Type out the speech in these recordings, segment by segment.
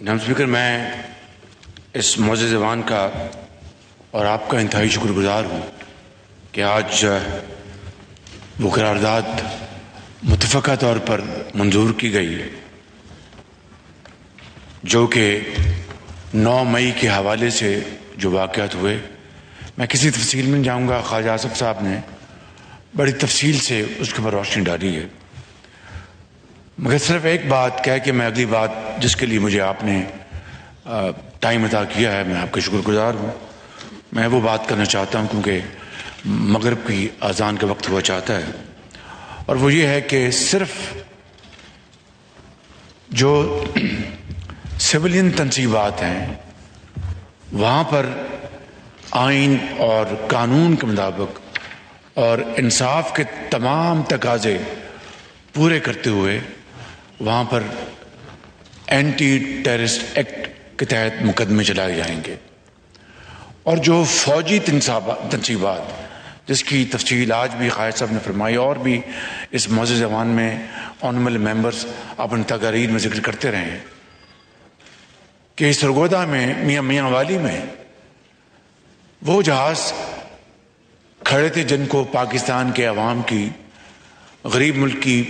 جناب اسپیکر، میں اس معزز ایوان کا اور آپ کا انتہائی شکر گزار ہوں کہ آج وہ قرارداد متفقہ طور پر منظور کی گئی جو کہ 9 مئی کے حوالے سے جو واقعات ہوئے. میں کسی تفصیل میں نہیں جاؤں گا، خواجہ آصف صاحب نے بڑی تفصیل سے اس کے اوپر روشنی ڈالی ہے، مگر صرف ایک بات کہہ کہ میں اگلی بات جس کے لیے مجھے آپ نے ٹائم عطا کیا ہے، میں آپ کا شکر گزار ہوں. میں وہ بات کرنا چاہتا ہوں کیونکہ مغرب کی اذان کا وقت ہوا چاہتا ہے، اور وہ یہ ہے کہ صرف جو سویلین تنصیبات ہیں وہاں پر آئین اور قانون کے مطابق اور انصاف کے تمام تقاضے پورے کرتے ہوئے وہاں پر اینٹی ٹیررسٹ ایکٹ کے تحت مقدمے چلائے جائیں گے. اور جو فوجی تنصیبات جس کی تفصیل آج بھی قائد صاحب نے فرمائی اور بھی اس معزز ایوان میں آنریبل ممبرز اپنی تقاریر میں ذکر کرتے رہے ہیں کہ سرگودا میں میاں والی میں وہ جہاز کھڑے تھے جن کو پاکستان کے عوام کی غریب ملک کی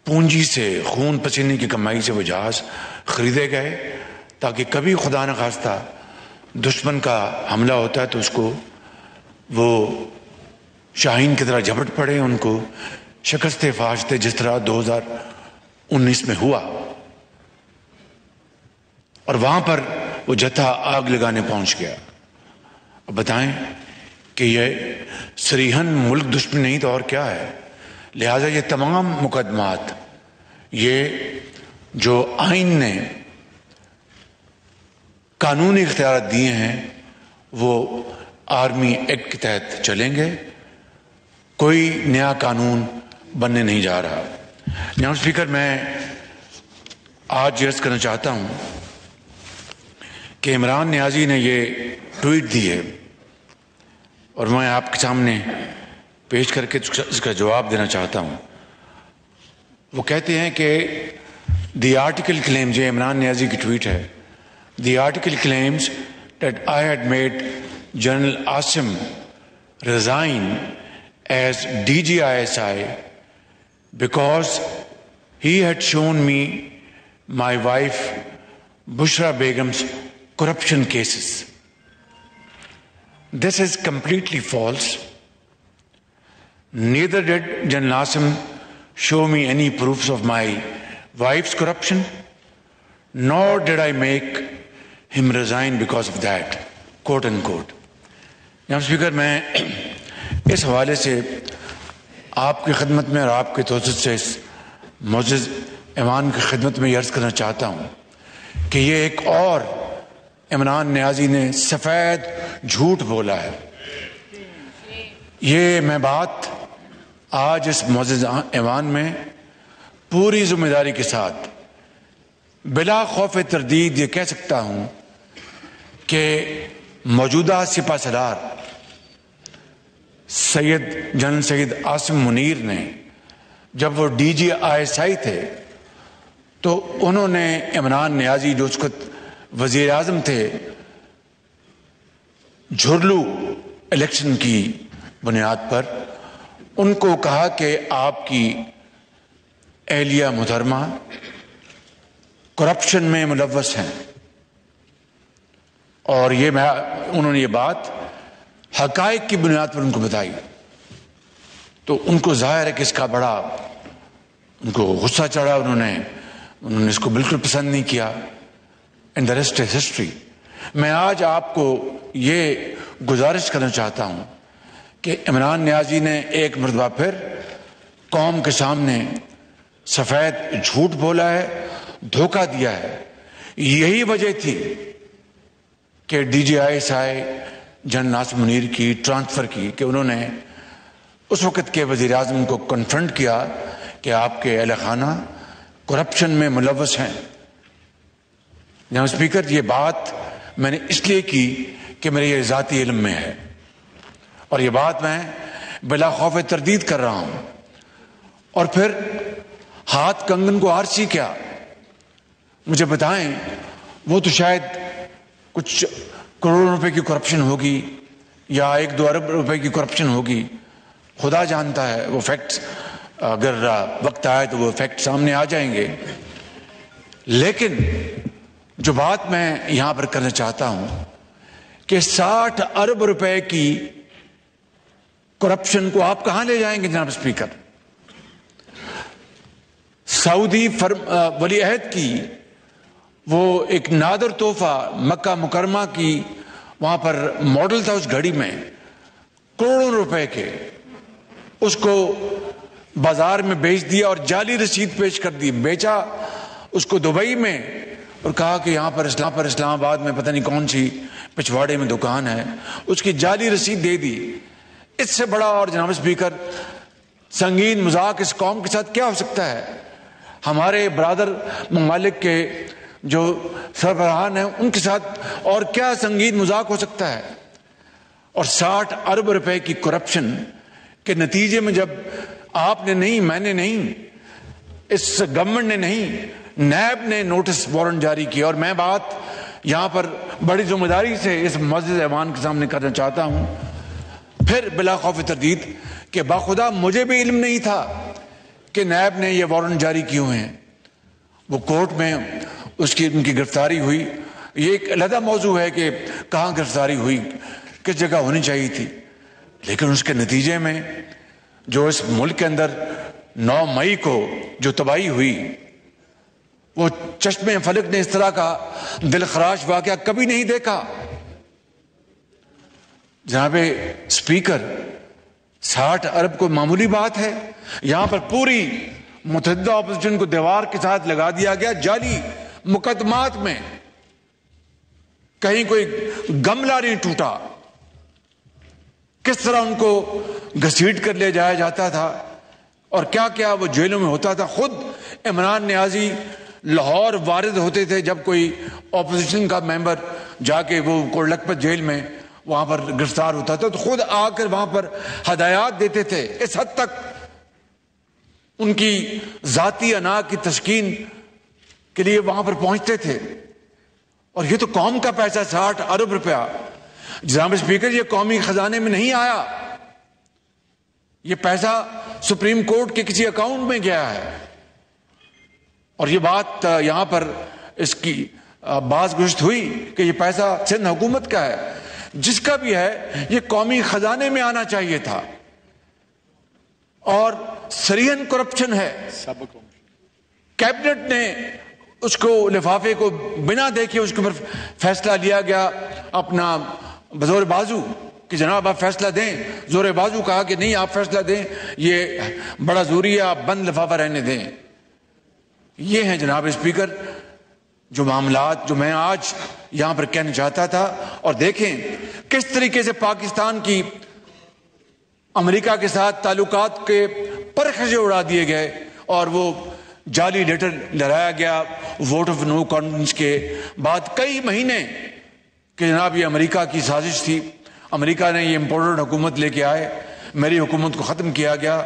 پونجی سے خون پسینے کی کمائی سے وہ جہاز خریدے گئے تاکہ کبھی خدا نخواستہ دشمن کا حملہ ہوتا ہے تو اس کو وہ شاہین کی طرح جھپٹ پڑے، ان کو شکست فاش دے جس طرح 2019 میں ہوا. اور وہاں پر وہ جتھا آگ لگانے پہنچ گیا. اب بتائیں کہ یہ سریحن ملک دشمن نہیں تو اور کیا ہے. لہٰذا یہ تمام مقدمات یہ جو آئین نے قانونی اختیارات دیے ہیں وہ آرمی ایکٹ کے تحت چلیں گے، کوئی نیا قانون بننے نہیں جا رہا. جناب اسپیکر، میں آج عرض کرنا چاہتا ہوں کہ عمران نیازی نے یہ ٹویٹ دی ہے اور میں آپ کے سامنے پیش کر کے اس کا جواب دینا چاہتا ہوں. وہ کہتے ہیں کہ دی آرٹیکل کلیمز، یہ عمران نیازی کی ٹویٹ ہے، the article claims that I had made general Asim resign as DGISI because he had shown me my wife Bushra Begum's corruption cases. This is completely false. Neither did General Asim show me any proofs of my wife's corruption, nor did I make him resign because of that, quote unquote. جناب speaker, میں اس حوالے سے آپ کی خدمت میں اور آپ کے توسط سے اس معزز ایوان کی خدمت میں یہ عرض کرنا چاہتا ہوں کہ یہ ایک اور عمران نیازی نے سفید جھوٹ بولا ہے. یہ میں بات آج اس معزز ایوان میں پوری ذمہ داری کے ساتھ بلا خوف تردید یہ کہہ سکتا ہوں کہ موجودہ سپہ سالار جنرل سید عاصم منیر نے جب وہ DGISI تھے تو انہوں نے عمران نیازی جو اس وقت وزیر اعظم تھے جھرلو الیکشن کی بنیاد پر ان کو کہا کہ آپ کی اہلیہ محترمہ کرپشن میں ملوث ہیں، اور انہوں نے یہ بات حقائق کی بنیاد پر ان کو بتائی. تو ان کو ظاہر ہے کہ اس کا بڑا ان کو غصہ چڑھا، انہوں نے اس کو بالکل پسند نہیں کیا. And the rest is history. میں آج آپ کو یہ گزارش کرنا چاہتا ہوں کہ عمران نیازی نے ایک مرتبہ پھر قوم کے سامنے سفید جھوٹ بولا ہے، دھوکہ دیا ہے. یہی وجہ تھی کہ DGISI جنرل عاصم منیر کی ٹرانسفر کی کہ انہوں نے اس وقت کے وزیر اعظم کو کنفرنٹ کیا کہ آپ کے اہل خانہ کرپشن میں ملوث ہیں. جناب اسپیکر، یہ بات میں نے اس لیے کی کہ میرے یہ ذاتی علم میں ہے اور یہ بات میں بلا خوف تردید کر رہا ہوں. اور پھر ہاتھ کنگن کو آرسی کیا، مجھے بتائیں وہ تو شاید کچھ کروڑوں روپے کی کرپشن ہوگی یا 1-2 ارب روپے کی کرپشن ہوگی، خدا جانتا ہے وہ فیکٹس، اگر وقت آئے تو وہ فیکٹ سامنے آ جائیں گے. لیکن جو بات میں یہاں پر کرنا چاہتا ہوں کہ 60 ارب روپے کی کرپشن کو آپ کہاں لے جائیں گے جناب اسپیکر؟ سعودی ولی عہد کی وہ ایک نادر تحفہ مکہ مکرمہ کی وہاں پر ماڈل تھا، اس گھڑی میں کروڑوں روپے کے، اس کو بازار میں بیچ دیا اور جعلی رسید پیش کر دی، بیچا اس کو دبئی میں اور کہا کہ یہاں پر اسلام آباد میں پتہ نہیں کون سی پچھواڑے میں دکان ہے، اس کی جعلی رسید دے دی. اس سے بڑا اور جناب اسپیکر سنگین مذاق اس قوم کے ساتھ کیا ہو سکتا ہے؟ ہمارے برادر ممالک کے جو سربراہان ہیں ان کے ساتھ اور کیا سنگین مذاق ہو سکتا ہے؟ اور 60 ارب روپے کی کرپشن کے نتیجے میں جب آپ نے نہیں، میں نے نہیں، اس گورنمنٹ نے نہیں، نیب نے نوٹس وارنٹ جاری کیا. اور میں بات یہاں پر بڑی ذمہ داری سے اس معزز ایوان کے سامنے کرنا چاہتا ہوں، پھر بلا خوف تردید، کہ باخدا مجھے بھی علم نہیں تھا کہ نیب نے یہ وارنٹ جاری کیے ہوئے ہیں. وہ کورٹ میں ان کی گرفتاری ہوئی، یہ ایک علیحدہ موضوع ہے کہ کہاں گرفتاری ہوئی، کس جگہ ہونی چاہیے تھی، لیکن اس کے نتیجے میں جو اس ملک کے اندر 9 مئی کو جو تباہی ہوئی، وہ چشم فلک نے اس طرح کا دل خراش واقعہ کبھی نہیں دیکھا. جناب اسپیکر 60 ارب کو معمولی بات ہے؟ یہاں پر پوری متحدہ اپوزیشن کو دیوار کے ساتھ لگا دیا گیا جعلی مقدمات میں، کہیں کوئی گملہ نہیں ٹوٹا. کس طرح ان کو گھسیٹ کر لے جایا جاتا تھا اور کیا کیا وہ جیلوں میں ہوتا تھا. خود عمران نیازی لاہور وارد ہوتے تھے جب کوئی اپوزیشن کا ممبر جا کے وہ کوڑلکھپت جیل میں وہاں پر گرفتار ہوتا تھا تو خود آ کر وہاں پر ہدایات دیتے تھے. اس حد تک ان کی ذاتی انا کی تسکین کے لیے وہاں پر پہنچتے تھے. اور یہ تو قوم کا پیسہ 60 ارب روپیہ. جناب اسپیکر یہ قومی خزانے میں نہیں آیا، یہ پیسہ سپریم کورٹ کے کسی اکاؤنٹ میں گیا ہے. اور یہ بات یہاں پر اس کی باز گشت ہوئی کہ یہ پیسہ سندھ حکومت کا ہے. جس کا بھی ہے یہ قومی خزانے میں آنا چاہیے تھا. اور سریحن کرپشن ہے. کیبنٹ نے اس کو لفافے کو بنا دیکھے اس کے اوپر فیصلہ لیا گیا اپنا بزور بازو کہ جناب آپ فیصلہ دیں. زور بازو کہا کہ نہیں آپ فیصلہ دیں، یہ بڑا ضروری ہے، آپ بند لفافہ رہنے دیں. یہ ہیں جناب اسپیکر جو معاملات جو میں آج یہاں پر کہنا چاہتا تھا. اور دیکھیں کس طریقے سے پاکستان کی امریکہ کے ساتھ تعلقات کے پرخاشے اڑا دیے گئے اور وہ جعلی لیٹر لہرایا گیا ووٹ آف نو کانفیڈنس کے بعد کئی مہینے کہ جناب یہ امریکہ کی سازش تھی، امریکہ نے یہ امپورٹڈ حکومت لے کے آئے، میری حکومت کو ختم کیا گیا.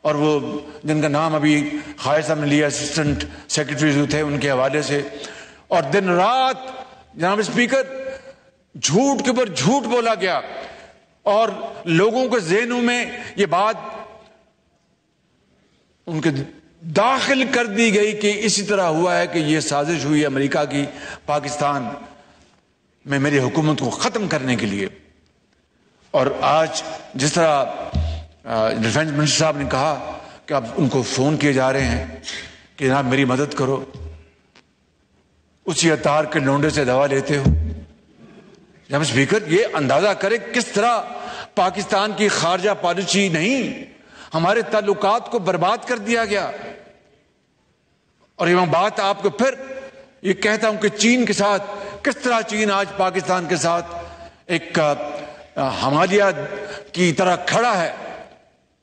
اور وہ جن کا نام ابھی خالد صاحب نے لیا اسسٹنٹ سیکرٹری جو تھے ان کے حوالے سے، اور دن رات جناب اسپیکر جھوٹ کے اوپر جھوٹ بولا گیا اور لوگوں کے ذہنوں میں یہ بات ان کے داخل کر دی گئی کہ اسی طرح ہوا ہے کہ یہ سازش ہوئی امریکہ کی پاکستان میں میری حکومت کو ختم کرنے کے لیے. اور آج جس طرح ڈیفنس منسٹر صاحب نے کہا کہ اب ان کو فون کیے جا رہے ہیں کہ جناب میری مدد کرو، اسی اتار کے لونڈے سے دوا لیتے ہو. جناب اسپیکر یہ اندازہ کرے کس طرح پاکستان کی خارجہ پالیسی نہیں، ہمارے تعلقات کو برباد کر دیا گیا. اور یہ بات آپ کو پھر یہ کہتا ہوں کہ چین کے ساتھ کس طرح چین آج پاکستان کے ساتھ ایک ہمالیہ کی طرح کھڑا ہے.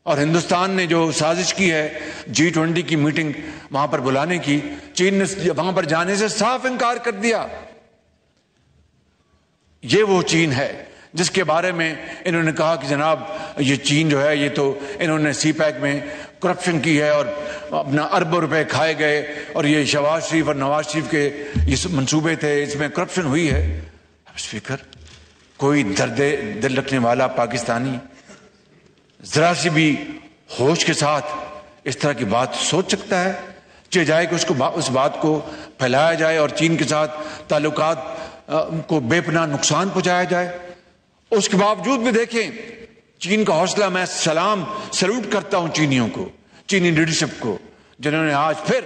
اور ہندوستان نے جو سازش کی ہے G20 کی میٹنگ وہاں پر بلانے کی، چین نے وہاں پر جانے سے صاف انکار کر دیا. یہ وہ چین ہے جس کے بارے میں انہوں نے کہا کہ جناب یہ چین جو ہے یہ تو انہوں نے سی پیک میں کرپشن کی ہے اور اپنا اربوں روپے کھائے گئے اور یہ شہباز شریف اور نواز شریف کے یہ منصوبے تھے، اس میں کرپشن ہوئی ہے. اسپیکر، کوئی درد دل رکھنے والا پاکستانی ذرا سی بھی ہوش کے ساتھ اس طرح کی بات سوچ سکتا ہے؟ چاہے جائے کہ اس بات کو پھیلایا جائے اور چین کے ساتھ تعلقات کو بے پناہ نقصان پہنچایا جائے. اس کے باوجود بھی دیکھیں چین کا حوصلہ. میں سلوٹ کرتا ہوں چینیوں کو، چینی لیڈرشپ کو، جنہوں نے آج پھر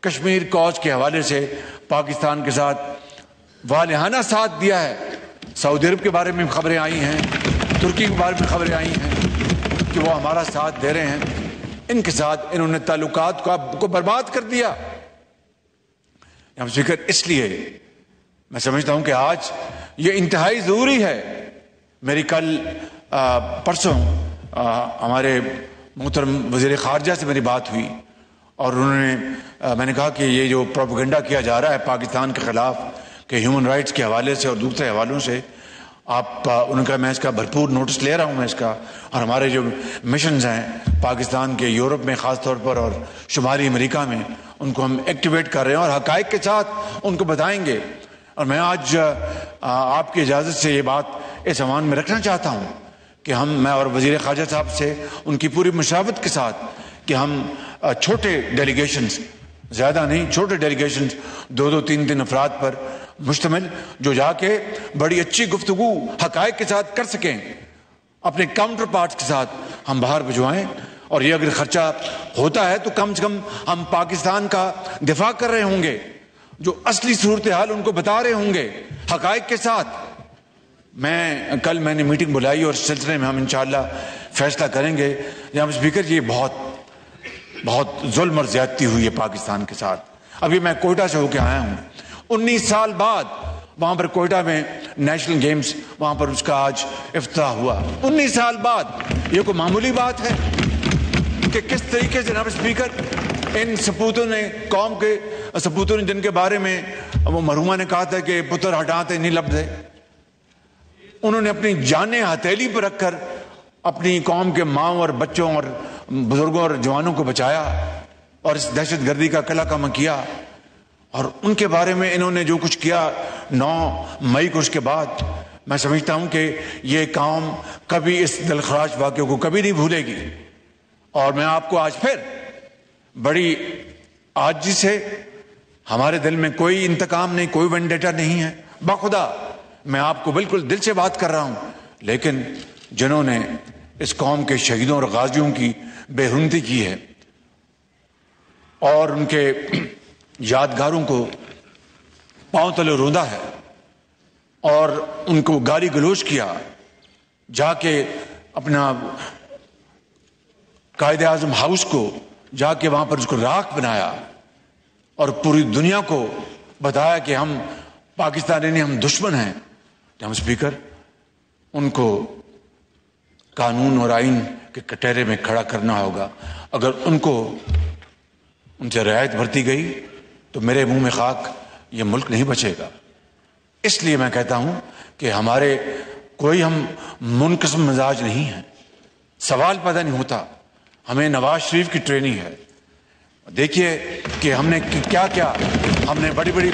کشمیر کوز کے حوالے سے پاکستان کے ساتھ والہانہ ساتھ دیا ہے. سعودی عرب کے بارے میں خبریں آئی ہیں، ترکی کے بارے میں خبریں آئی ہیں کہ وہ ہمارا ساتھ دے رہے ہیں. ان کے ساتھ انہوں نے تعلقات کو برباد کر دیا. اسپیکر، اس لیے میں سمجھتا ہوں کہ آج یہ انتہائی ضروری ہے. میری کل پرسوں ہمارے محترم وزیر خارجہ سے میری بات ہوئی اور میں نے کہا کہ یہ جو پروپیگنڈا کیا جا رہا ہے پاکستان کے خلاف کہ ہیومن رائٹس کے حوالے سے اور دوسرے حوالوں سے، میں اس کا بھرپور نوٹس لے رہا ہوں میں اس کا. اور ہمارے جو مشنز ہیں پاکستان کے یورپ میں خاص طور پر اور شمالی امریکہ میں، ان کو ہم ایکٹیویٹ کر رہے ہیں اور حقائق کے ساتھ ان کو بتائیں گے. اور میں آج آپ کی اجازت سے یہ بات اس عنوان میں رکھنا چاہتا ہوں کہ میں اور وزیر خارجہ صاحب سے ان کی پوری مشاورت کے ساتھ کہ ہم چھوٹے ڈیلیگیشنز، زیادہ نہیں، چھوٹے ڈیلیگیشنز 2-3 افراد پر مشتمل، جو جا کے بڑی اچھی گفتگو حقائق کے ساتھ کر سکیں، اپنے کاؤنٹر پارٹس کے ساتھ ہم باہر بھجوائیں. اور یہ اگر خرچہ ہوتا ہے تو کم سے کم ہم پاکستان کا دفاع کر رہے ہوں گے، جو اصلی صورتحال ان کو بتا رہے ہوں گے حقائق کے ساتھ. کل میں نے میٹنگ بلائی اور اس سلسلے میں ہم انشاءاللہ فیصلہ کریں گے. جناب اسپیکر، یہ بہت ظلم اور زیادتی ہوئی ہے پاکستان کے ساتھ. ابھی میں کوئٹہ سے ہو کے آیا ہوں، 19 سال بعد وہاں پر کوئٹہ میں نیشنل گیمز، وہاں پر اس کا آج افتتاح ہوا. 19 سال بعد یہ کوئی معمولی بات ہے کہ کس طریقے سے جناب اسپیکر ان سپوتوں نے، قوم کے سپوتوں نے، جن کے بارے میں وہ مرحومہ نے کہا تھا کہ پتر ہٹاتے نہیں لبدے، انہوں نے اپنی جانیں ہتھیلی پر رکھ کر اپنی قوم کے ماؤں اور بچوں اور بزرگوں اور جوانوں کو بچایا اور اس دہشت گردی کا قلع کم کیا. اور ان کے بارے میں انہوں نے جو کچھ کیا 9 مئی کو، اس کے بعد میں سمجھتا ہوں کہ یہ قوم کبھی اس دلخراش واقعے کو کبھی نہیں بھولے گی. اور میں آپ کو آج پھر بڑی عاجزی سے، ہمارے دل میں کوئی انتقام نہیں، کوئی وینڈیٹا نہیں ہے، بخدا میں آپ کو بالکل دل سے بات کر رہا ہوں. لیکن جنہوں نے اس قوم کے شہیدوں اور غازیوں کی بے حرمتی کی ہے اور ان کے یادگاروں کو پاؤں تلے روندا ہے اور ان کو گالی گلوچ کیا، جا کے اپنا قائد اعظم ہاؤس کو جا کے وہاں پر اس کو راکھ بنایا اور پوری دنیا کو بتایا کہ ہم پاکستانی نہیں، ہم دشمن ہیں. جناب اسپیکر، ان کو قانون اور آئین کے کٹہرے میں کھڑا کرنا ہوگا. اگر ان سے رعایت برتی گئی تو میرے منہ میں خاک، یہ ملک نہیں بچے گا. اس لیے میں کہتا ہوں کہ ہمارے کوئی ہم منقسم مزاج نہیں ہیں. سوال پیدا نہیں ہوتا. ہمیں نواز شریف کی ٹریننگ ہے. دیکھیے کہ ہم نے کیا ہم نے بڑی بڑی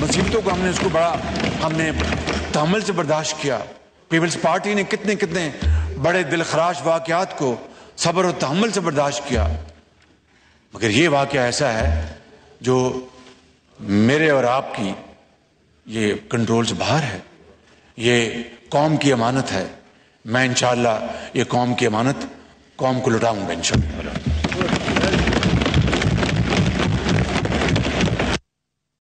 مصیبتوں کو ہم نے تحمل سے برداشت کیا. پیپلز پارٹی نے کتنے بڑے دلخراش واقعات کو صبر و تحمل سے برداشت کیا. مگر یہ واقعہ ایسا ہے جو میرے اور آپ کی یہ کنٹرول سے باہر ہے. یہ قوم کی امانت ہے. میں انشاءاللہ یہ قوم کی امانت قوم کو لوٹاؤں گا انشاءاللہ.